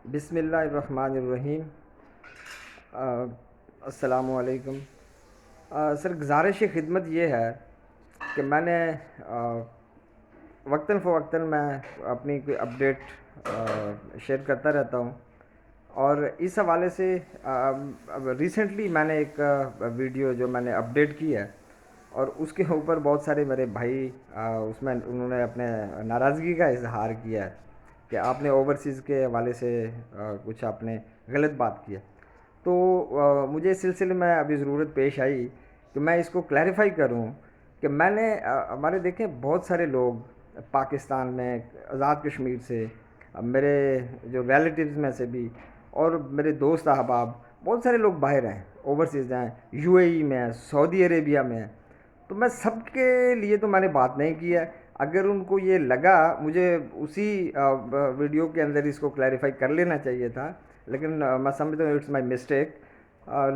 بسم اللہ الرحمن الرحیم۔ السلام علیکم۔ سر، گزارش خدمت یہ ہے کہ میں نے وقتاً فوقتاً میں اپنی کوئی اپڈیٹ شیئر کرتا رہتا ہوں، اور اس حوالے سے ریسنٹلی میں نے ایک ویڈیو جو میں نے اپڈیٹ کی ہے، اور اس کے اوپر بہت سارے میرے بھائی اس میں انہوں نے اپنے ناراضگی کا اظہار کیا ہے کہ آپ نے اوورسیز کے حوالے سے کچھ آپ نے غلط بات کی ہے۔ تو مجھے اس سلسلے میں ابھی ضرورت پیش آئی کہ میں اس کو کلیریفائی کروں کہ میں نے ہمارے دیکھیں بہت سارے لوگ پاکستان میں آزاد کشمیر سے، میرے جو ریلیٹیوز میں سے بھی، اور میرے دوست احباب بہت سارے لوگ باہر ہیں، اوورسیز ہیں، یو اے ای میں ہیں، سعودی عربیہ میں ہیں۔ تو میں سب کے لیے تو میں نے بات نہیں کی ہے۔ اگر ان کو یہ لگا، مجھے اسی ویڈیو کے اندر اس کو کلیریفائی کر لینا چاہیے تھا، لیکن میں سمجھتا ہوں اٹس مائی مسٹیک۔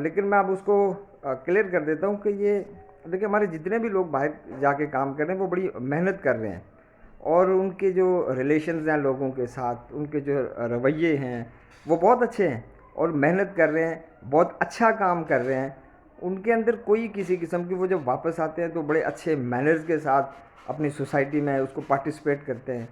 لیکن میں اب اس کو کلیئر کر دیتا ہوں کہ یہ دیکھیں، ہمارے جتنے بھی لوگ باہر جا کے کام کر رہے ہیں وہ بڑی محنت کر رہے ہیں، اور ان کے جو ریلیشنز ہیں لوگوں کے ساتھ، ان کے جو رویے ہیں وہ بہت اچھے ہیں، اور محنت کر رہے ہیں، بہت اچھا کام کر رہے ہیں۔ ان کے اندر کوئی کسی قسم کی، وہ جب واپس آتے ہیں تو بڑے اچھے مینرز کے ساتھ اپنی سوسائٹی میں اس کو پارٹیسپیٹ کرتے ہیں،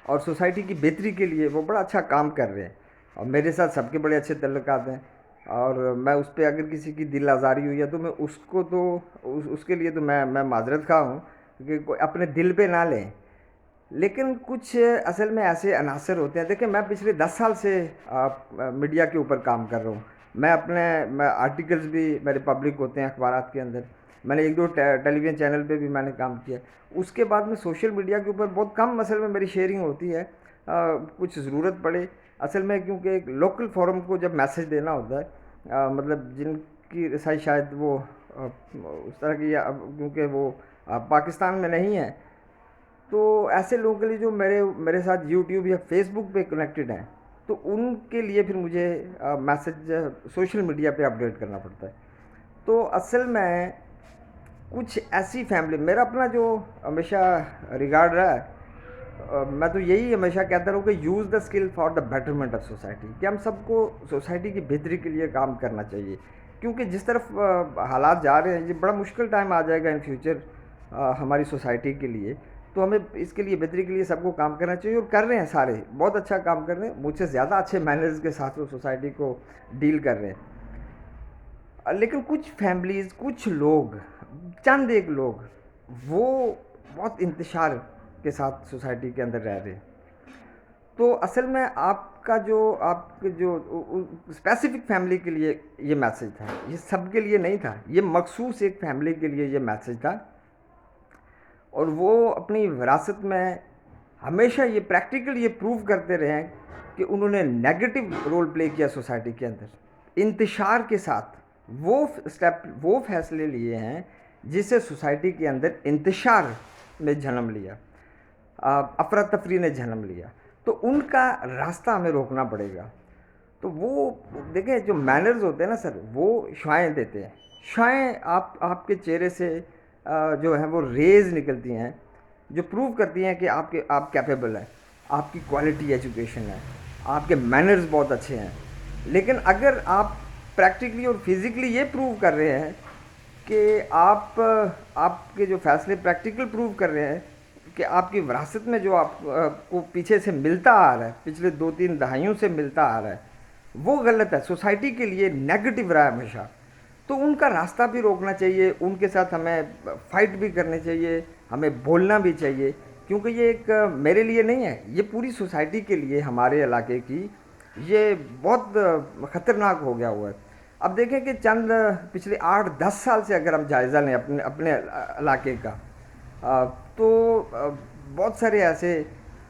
اور سوسائٹی کی بہتری کے لیے وہ بڑا اچھا کام کر رہے ہیں، اور میرے ساتھ سب کے بڑے اچھے تعلقات ہیں۔ اور میں اس پہ اگر کسی کی دل آزاری ہوئی ہے تو میں اس کو تو اس کے لیے تو میں معذرت خواہ ہوں کہ کوئی اپنے دل پہ نہ لیں۔ لیکن کچھ اصل میں ایسے عناصر ہوتے ہیں، دیکھیں میں پچھلے 10 سال سے میڈیا کے اوپر کام کر رہا ہوں۔ میں آرٹیکلز بھی میرے پبلک ہوتے ہیں اخبارات کے اندر، میں نے ایک دو ٹیلی ویژن چینل پہ بھی میں نے کام کیا۔ اس کے بعد میں سوشل میڈیا کے اوپر بہت کم اصل میں میری شیئرنگ ہوتی ہے، کچھ ضرورت پڑے اصل میں، کیونکہ ایک لوکل فورم کو جب میسج دینا ہوتا ہے، مطلب جن کی رسائی شاید وہ اس طرح کی، کیونکہ وہ پاکستان میں نہیں ہے، تو ایسے لوگوں کے لیے جو میرے ساتھ یوٹیوب یا فیس بک پہ کنیکٹڈ ہیں، تو ان کے لیے پھر مجھے میسج سوشل میڈیا پہ اپڈیٹ کرنا پڑتا ہے۔ تو اصل میں کچھ ایسی فیملی، میرا اپنا جو ہمیشہ ریگارڈ رہا ہے، میں تو یہی ہمیشہ کہتا رہوں کہ use the skill for the betterment of society, کہ ہم سب کو سوسائٹی کی بہتری کے لیے کام کرنا چاہیے، کیونکہ جس طرف حالات جا رہے ہیں، یہ بڑا مشکل ٹائم آ جائے گا ان فیوچر ہماری سوسائٹی کے لیے۔ تو ہمیں اس کے لیے بہتری کے لیے سب کو کام کرنا چاہیے، اور کر رہے ہیں، سارے بہت اچھا کام کر رہے ہیں، مجھ سے زیادہ اچھے مینرز کے ساتھ وہ سوسائٹی کو ڈیل کر رہے ہیں۔ لیکن کچھ فیملیز، کچھ لوگ، چند ایک لوگ، وہ بہت انتشار کے ساتھ سوسائٹی کے اندر رہ رہے ہیں۔ تو اصل میں آپ کے جو اسپیسیفک فیملی کے لیے یہ میسج تھا، یہ سب کے لیے نہیں تھا، یہ مخصوص ایک فیملی کے لیے یہ میسج تھا، اور وہ اپنی وراثت میں ہمیشہ یہ پریکٹیکل یہ پروو کرتے رہے ہیں کہ انہوں نے نیگیٹو رول پلے کیا سوسائٹی کے اندر، انتشار کے ساتھ وہ فیصلے لیے ہیں جس سے سوسائٹی کے اندر انتشار نے جنم لیا، افراتفری نے جنم لیا۔ تو ان کا راستہ ہمیں روکنا پڑے گا۔ تو وہ دیکھیں، جو مینرز ہوتے ہیں نا سر، وہ شعائیں دیتے ہیں، شعائیں آپ کے چہرے سے جو ہیں وہ ریز نکلتی ہیں، جو پروو کرتی ہیں کہ آپ کیپیبل ہیں، آپ کی کوالٹی ایجوکیشن ہے، آپ کے مینرز بہت اچھے ہیں۔ لیکن اگر آپ پریکٹیکلی اور فزیکلی یہ پروو کر رہے ہیں کہ آپ کے جو فیصلے پریکٹیکل پروو کر رہے ہیں کہ آپ کی وراثت میں جو آپ کو پیچھے سے ملتا آ رہا ہے، پچھلے 2-3 دہائیوں سے ملتا آ رہا ہے، وہ غلط ہے، سوسائٹی کے لیے نیگیٹو رہا ہے ہمیشہ، تو ان کا راستہ بھی روکنا چاہیے، ان کے ساتھ ہمیں فائٹ بھی کرنی چاہیے، ہمیں بولنا بھی چاہیے، کیونکہ یہ ایک میرے لیے نہیں ہے، یہ پوری سوسائٹی کے لیے، ہمارے علاقے کی یہ بہت خطرناک ہو گیا ہوا ہے۔ اب دیکھیں کہ چند پچھلے 8-10 سال سے اگر ہم جائزہ لیں اپنے علاقے کا، تو بہت سارے ایسے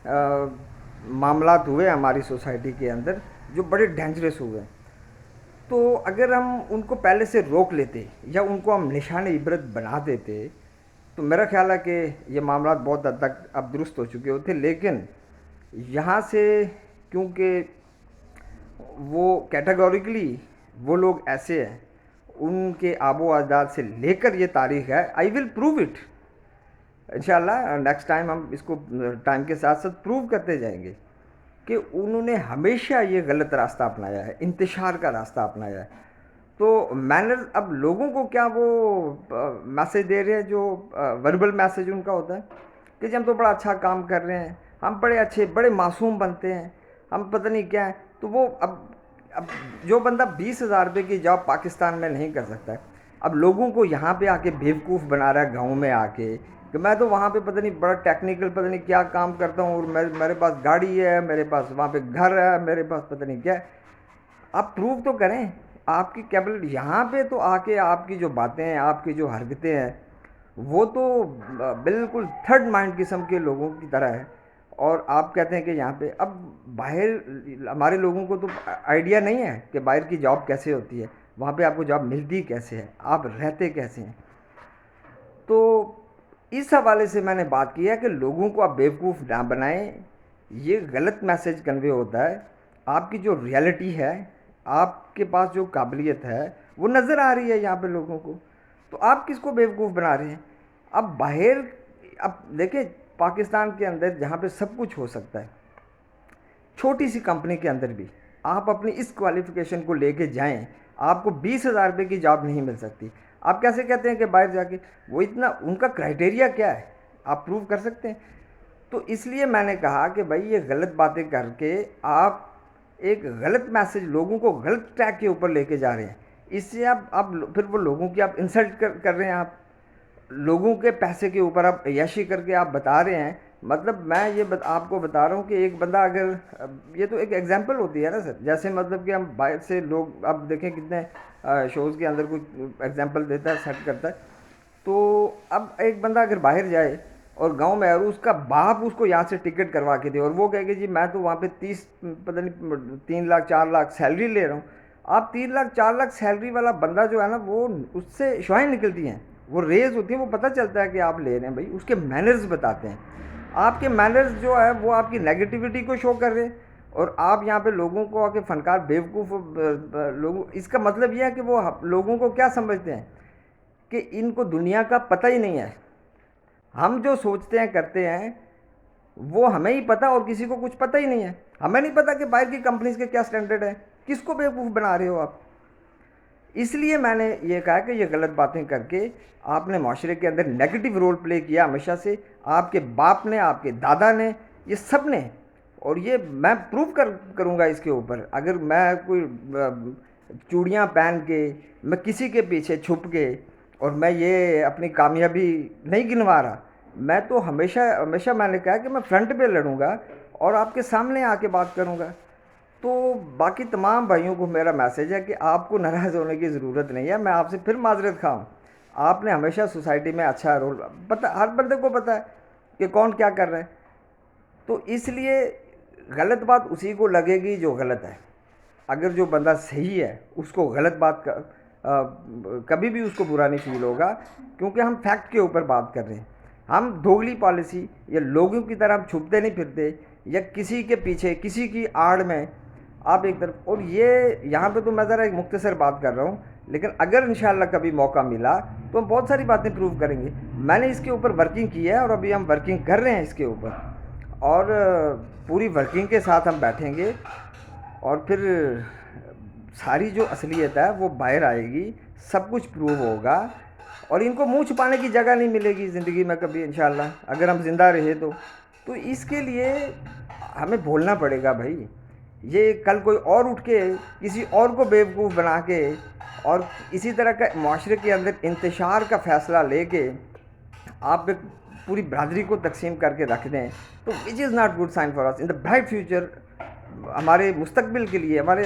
معاملات ہوئے ہماری سوسائٹی کے اندر جو بڑے ڈینجرس ہوئے ہیں۔ تو اگر ہم ان کو پہلے سے روک لیتے، یا ان کو ہم نشان عبرت بنا دیتے، تو میرا خیال ہے کہ یہ معاملات بہت حد تک اب درست ہو چکے ہوتے۔ لیکن یہاں سے، کیونکہ وہ کیٹاگوریکلی وہ لوگ ایسے ہیں، ان کے آب و اجداد سے لے کر یہ تاریخ ہے، آئی ول پروو اٹ انشاءاللہ، نیکسٹ ٹائم ہم اس کو ٹائم کے ساتھ ساتھ پروو کرتے جائیں گے۔ کہ انہوں نے ہمیشہ یہ غلط راستہ اپنایا ہے، انتشار کا راستہ اپنایا ہے. تو مینرز اب لوگوں کو کیا وہ میسج دے رہے ہیں جو وربل میسج ان کا ہوتا ہے کہ جی ہم تو بڑا اچھا کام کر رہے ہیں، ہم بڑے اچھے بڑے معصوم بنتے ہیں، ہم پتہ نہیں کیا ہے. تو وہ اب جو بندہ 20,000 روپے کی جاب پاکستان میں نہیں کر سکتا ہے، اب لوگوں کو یہاں پہ آ کے بیوقوف بنا رہا ہے گاؤں میں آ کے کہ میں تو وہاں پہ پتہ نہیں بڑا ٹیکنیکل پتہ نہیں کیا کام کرتا ہوں، اور میرے پاس گاڑی ہے، میرے پاس وہاں پہ گھر ہے، میرے پاس پتہ نہیں کیا ہے. آپ پروو تو کریں آپ کی کیپبلٹی. یہاں پہ تو آ کے آپ کی جو باتیں ہیں، آپ کی جو حرکتیں ہیں، وہ تو بالکل تھرڈ مائنڈ قسم کے لوگوں کی طرح ہے. اور آپ کہتے ہیں کہ یہاں پہ اب باہر ہمارے لوگوں کو تو آئیڈیا نہیں ہے کہ باہر کی جاب کیسے ہوتی ہے، وہاں پہ آپ کو جاب ملتی کیسے ہے، آپ رہتے کیسے ہیں. تو اس حوالے سے میں نے بات کی ہے کہ لوگوں کو آپ بیوقوف نہ بنائیں. یہ غلط میسج کنوے ہوتا ہے. آپ کی جو ریالٹی ہے، آپ کے پاس جو قابلیت ہے وہ نظر آ رہی ہے یہاں پہ لوگوں کو، تو آپ کس کو بیوقوف بنا رہے ہیں. اب باہر اب دیکھیں پاکستان کے اندر جہاں پہ سب کچھ ہو سکتا ہے، چھوٹی سی کمپنی کے اندر بھی آپ اپنی اس کوالیفیکیشن کو لے کے جائیں، آپ کو 20,000 روپے کی جاب نہیں مل سکتی. آپ کیسے کہتے ہیں کہ باہر جا کے وہ اتنا ان کا کرائٹیریا کیا ہے، آپ پروو کر سکتے ہیں. تو اس لیے میں نے کہا کہ بھائی یہ غلط باتیں کر کے آپ ایک غلط میسج لوگوں کو غلط ٹریک کے اوپر لے کے جا رہے ہیں. اس سے آپ پھر وہ لوگوں کی آپ انسلٹ کر رہے ہیں، آپ لوگوں کے پیسے کے اوپر آپ عیاشی کر کے آپ بتا رہے ہیں. مطلب میں یہ آپ کو بتا رہا ہوں کہ ایک بندہ اگر یہ تو ایک ایگزامپل ہوتی ہے نا سر، جیسے مطلب کہ ہم باہر سے لوگ اب دیکھیں کتنے شوز کے اندر کوئی ایگزامپل دیتا ہے، سیٹ کرتا ہے. تو اب ایک بندہ اگر باہر جائے اور گاؤں میں اور اس کا باپ اس کو یہاں سے ٹکٹ کروا کے دے اور وہ کہے کہ جی میں تو وہاں پہ 30 پتہ نہیں 3 لاکھ 4 لاکھ سیلری لے رہا ہوں. آپ 3 لاکھ 4 لاکھ سیلری والا بندہ جو ہے نا، وہ اس سے شوائیں نکلتی ہیں، وہ ریز ہوتی ہیں، وہ پتہ چلتا ہے کہ آپ لے رہے ہیں. بھائی اس کے مینرز بتاتے ہیں. آپ کے مینرز جو ہے وہ آپ کی نیگیٹیوٹی کو شو کر رہے ہیں، اور آپ یہاں پہ لوگوں کو آ کے فنکار بیوقوف لوگوں، اس کا مطلب یہ ہے کہ وہ لوگوں کو کیا سمجھتے ہیں کہ ان کو دنیا کا پتہ ہی نہیں ہے. ہم جو سوچتے ہیں کرتے ہیں وہ ہمیں ہی پتہ، اور کسی کو کچھ پتہ ہی نہیں ہے. ہمیں نہیں پتہ کہ باہر کی کمپنیز کے کیا سٹینڈرڈ ہیں. کس کو بیوقوف بنا رہے ہو آپ. اس لیے میں نے یہ کہا کہ یہ غلط باتیں کر کے آپ نے معاشرے کے اندر نیگیٹو رول پلے کیا ہمیشہ سے. آپ کے باپ نے، آپ کے دادا نے، یہ سب نے. اور یہ میں پروف کروں گا اس کے اوپر. اگر میں کوئی چوڑیاں پہن کے میں کسی کے پیچھے چھپ کے اور میں یہ اپنی کامیابی نہیں گنوا رہا، میں تو ہمیشہ میں نے کہا کہ میں فرنٹ پہ لڑوں گا اور آپ کے سامنے آ کے بات کروں گا. تو باقی تمام بھائیوں کو میرا میسیج ہے کہ آپ کو ناراض ہونے کی ضرورت نہیں ہے. میں آپ سے پھر معذرت خواہ ہوں. آپ نے ہمیشہ سوسائٹی میں اچھا رول پتہ، ہر بندے کو پتہ ہے کہ کون کیا کر رہا ہے. تو اس لیے غلط بات اسی کو لگے گی جو غلط ہے. اگر جو بندہ صحیح ہے اس کو غلط بات کبھی بھی اس کو برا نہیں فیل ہوگا، کیونکہ ہم فیکٹ کے اوپر بات کر رہے ہیں. ہم دوگلی پالیسی یا لوگوں کی طرح ہم چھپتے نہیں پھرتے یا کسی کے پیچھے کسی کی آڑ میں آپ ایک طرف. اور یہ یہاں پہ تو میں ذرا ایک مختصر بات کر رہا ہوں، لیکن اگر انشاءاللہ کبھی موقع ملا تو ہم بہت ساری باتیں پروو کریں گے. میں نے اس کے اوپر ورکنگ کی ہے اور ابھی ہم ورکنگ کر رہے ہیں اس کے اوپر، اور پوری ورکنگ کے ساتھ ہم بیٹھیں گے اور پھر ساری جو اصلیت ہے وہ باہر آئے گی، سب کچھ پروو ہوگا. اور ان کو منہ چھپانے کی جگہ نہیں ملے گی زندگی میں کبھی انشاءاللہ، اگر ہم زندہ رہے تو اس کے لیے ہمیں بولنا پڑے گا. بھائی یہ کل کوئی اور اٹھ کے کسی اور کو بیوقوف بنا کے اور اسی طرح کا معاشرے کے اندر انتشار کا فیصلہ لے کے آپ پوری برادری کو تقسیم کر کے رکھ دیں، تو which is not good sign for us in the bright future. ہمارے مستقبل کے لیے، ہمارے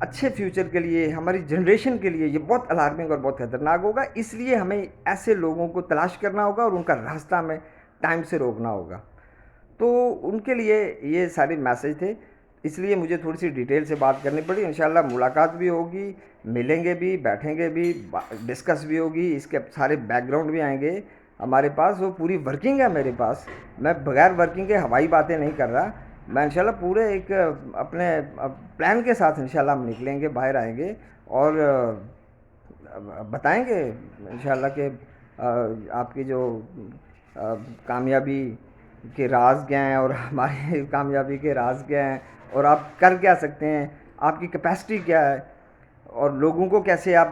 اچھے فیوچر کے لیے، ہماری جنریشن کے لیے یہ بہت الارمنگ اور بہت خطرناک ہوگا. اس لیے ہمیں ایسے لوگوں کو تلاش کرنا ہوگا اور ان کا راستہ ہمیں ٹائم سے روکنا ہوگا. تو ان کے لیے یہ سارے میسیج تھے. اس لیے مجھے تھوڑی سی ڈیٹیل سے بات کرنی پڑی. انشاءاللہ ملاقات بھی ہوگی، ملیں گے بھی، بیٹھیں گے بھی، ڈسکس بھی ہوگی. اس کے سارے بیک گراؤنڈ بھی آئیں گے ہمارے پاس. وہ پوری ورکنگ ہے میرے پاس. میں بغیر ورکنگ کے ہوائی باتیں نہیں کر رہا. میں انشاءاللہ پورے ایک اپنے پلان کے ساتھ انشاءاللہ ہم نکلیں گے، باہر آئیں گے اور بتائیں گے انشاءاللہ کہ آپ کی جو کامیابی کے راز کیا ہیں اور ہماری کامیابی کے راز کیا ہیں اور آپ کر کیا سکتے ہیں، آپ کی کیپیسٹی کیا ہے، اور لوگوں کو کیسے آپ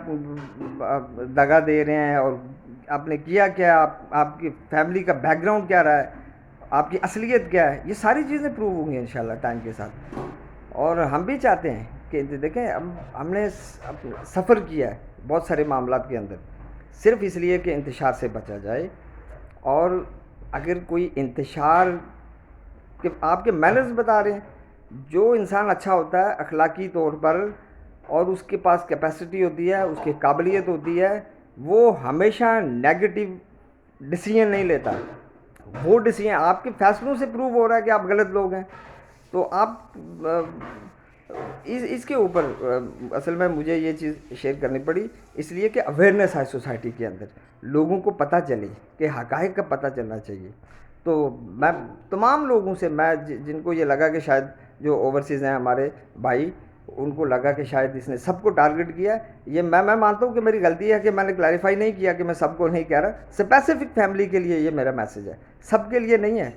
دگا دے رہے ہیں، اور آپ نے کیا کیا، آپ کی فیملی کا بیک گراؤنڈ کیا رہا ہے، آپ کی اصلیت کیا ہے، یہ ساری چیزیں پروو ہوں گی انشاءاللہ ٹائم کے ساتھ. اور ہم بھی چاہتے ہیں کہ دیکھیں ہم نے سفر کیا ہے بہت سارے معاملات کے اندر، صرف اس لیے کہ انتشار سے بچا جائے. اور اگر کوئی انتشار کہ آپ کے مینرز بتا رہے ہیں، جو انسان اچھا ہوتا ہے اخلاقی طور پر اور اس کے پاس کیپیسٹی ہوتی ہے، اس کی قابلیت ہوتی ہے، وہ ہمیشہ نیگیٹو ڈیسیژن نہیں لیتا. وہ ڈیسیژن آپ کے فیصلوں سے پروو ہو رہا ہے کہ آپ غلط لوگ ہیں. تو آپ اس کے اوپر اصل میں مجھے یہ چیز شیئر کرنی پڑی اس لیے کہ اویئرنیس ہے سوسائٹی کے اندر، لوگوں کو پتہ چلے کہ حقائق کا پتہ چلنا چاہیے. تو میں تمام لوگوں سے، میں جن کو یہ لگا کہ شاید جو اوورسیز ہیں ہمارے بھائی، ان کو لگا کہ شاید اس نے سب کو ٹارگٹ کیا ہے، یہ میں مانتا ہوں کہ میری غلطی ہے کہ میں نے کلیریفائی نہیں کیا کہ میں سب کو نہیں کہہ رہا. اسپیسیفک فیملی کے لیے یہ میرا میسج ہے، سب کے لیے نہیں ہے.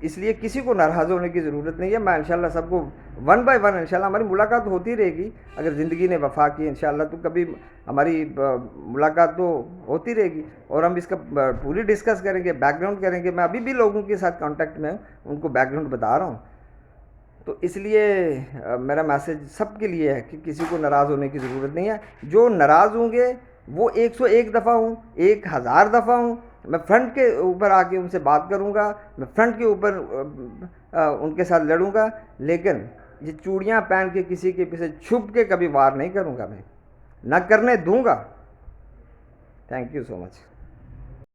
اس لیے کسی کو ناراض ہونے کی ضرورت نہیں ہے. میں انشاءاللہ سب کو ون بائی ون انشاءاللہ ہماری ملاقات ہوتی رہے گی، اگر زندگی نے وفا کی انشاءاللہ تو کبھی ہماری ملاقات تو ہوتی رہے گی، اور ہم اس کا پوری ڈسکس کریں گے، بیک گراؤنڈ کریں گے. میں ابھی بھی لوگوں کے ساتھ کانٹیکٹ میں ہوں، ان کو بیک گراؤنڈ بتا رہا ہوں. تو اس لیے میرا میسج سب کے لیے ہے کہ کسی کو ناراض ہونے کی ضرورت نہیں ہے. جو ناراض ہوں گے وہ 101 دفعہ ہوں، 1000 دفعہ ہوں، میں فرنٹ کے اوپر آ کے ان سے بات کروں گا، میں فرنٹ کے اوپر ان کے ساتھ لڑوں گا، لیکن یہ چوڑیاں پہن کے کسی کے پیچھے چھپ کے کبھی وار نہیں کروں گا، میں نہ کرنے دوں گا. Thank you so much.